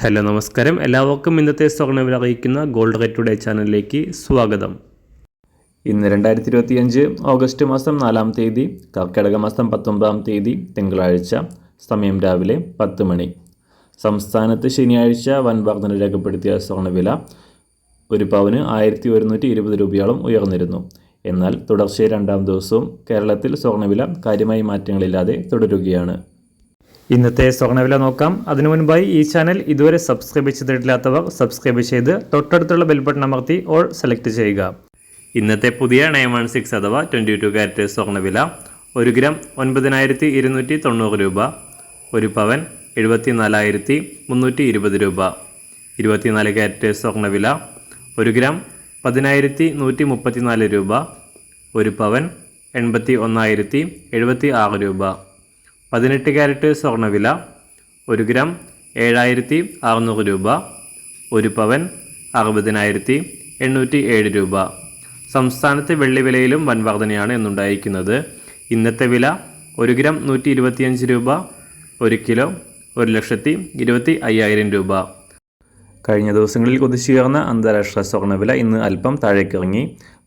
Hello നമസ്കാരം, എല്ലാവർക്കും ഇന്നത്തെ സ്വർണ്ണവില അറിയിക്കുന്ന ഗോൾഡ് റേറ്റ് ടുഡേ ചാനലിലേക്ക് സ്വാഗതം. ഇന്ന് 2025 ഓഗസ്റ്റ് മാസം 4-ാം തീയതി, കർക്കിടക മാസം 19-ാം തീയതി തിങ്കളാഴ്ച. സമയം രാവിലെ 10 മണി. സംസ്ഥാനത്ത് ശനിയാഴ്ച വൻ വർധന രേഖപ്പെടുത്തിയ സ്വർണ്ണവില ഒരു പവന് 1120 രൂപയോളം ഉയർന്നിരുന്നു. എന്നാൽ തുടർച്ചയായ 2-ാം ദിവസവും കേരളത്തിൽ സ്വർണ്ണവില കാര്യമായ മാറ്റങ്ങളില്ലാതെ തുടരുകയാണ്. ഇന്നത്തെ സ്വർണ്ണവില നോക്കാം. അതിനു മുൻപായി ഈ ചാനൽ ഇതുവരെ സബ്സ്ക്രൈബ് ചെയ്തിട്ടില്ലാത്തവർ സബ്സ്ക്രൈബ് ചെയ്ത് തൊട്ടടുത്തുള്ള ബെൽ ബട്ടൺ അമർത്തി ഓൾ സെലക്ട് ചെയ്യുക. ഇന്നത്തെ പുതിയ 916 അഥവാ 22 കാരറ്റ് സ്വർണ്ണവില 1 ഗ്രാം 9290 രൂപ, ഒരു പവൻ 74,320 രൂപ. 24 കാരറ്റ് സ്വർണ്ണവില 1 ഗ്രാം 10,134 രൂപ, ഒരു പവൻ 81,076 രൂപ. 18 കാരറ്റ് സ്വർണ്ണവില 1 ഗ്രാം 7,600 രൂപ, ഒരു പവൻ 60,807 രൂപ. സംസ്ഥാനത്തെ വെള്ളിവിലയിലും വൻ വർധനയാണ് ഇന്നുണ്ടായിരിക്കുന്നത്. ഇന്നത്തെ വില 1 ഗ്രാം 125 രൂപ, 1 കിലോ 1,25,000 രൂപ. കഴിഞ്ഞ ദിവസങ്ങളിൽ കുതിച്ചുയർന്ന അന്താരാഷ്ട്ര സ്വർണ്ണവില ഇന്ന് അല്പം താഴേക്കിറങ്ങി.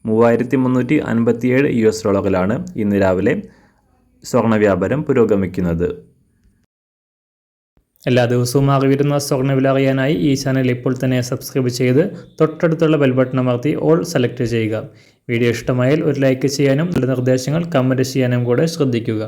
$3,357 ഇന്ന് രാവിലെ സ്വർണ്ണ വ്യാപാരം പുരോഗമിക്കുന്നത്. എല്ലാ ദിവസവും അറിവിരുന്ന സ്വർണ്ണവില അറിയാനായി ഈ ചാനൽ ഇപ്പോൾ തന്നെ സബ്സ്ക്രൈബ് ചെയ്ത് തൊട്ടടുത്തുള്ള ബെൽ ബട്ടൺ അമർത്തി ഓൾ സെലക്ട് ചെയ്യുക. വീഡിയോ ഇഷ്ടമായാൽ ഒരു ലൈക്ക് ചെയ്യാനും നല്ല നിർദ്ദേശങ്ങൾ കമൻറ്റ് ചെയ്യാനും കൂടെ ശ്രദ്ധിക്കുക.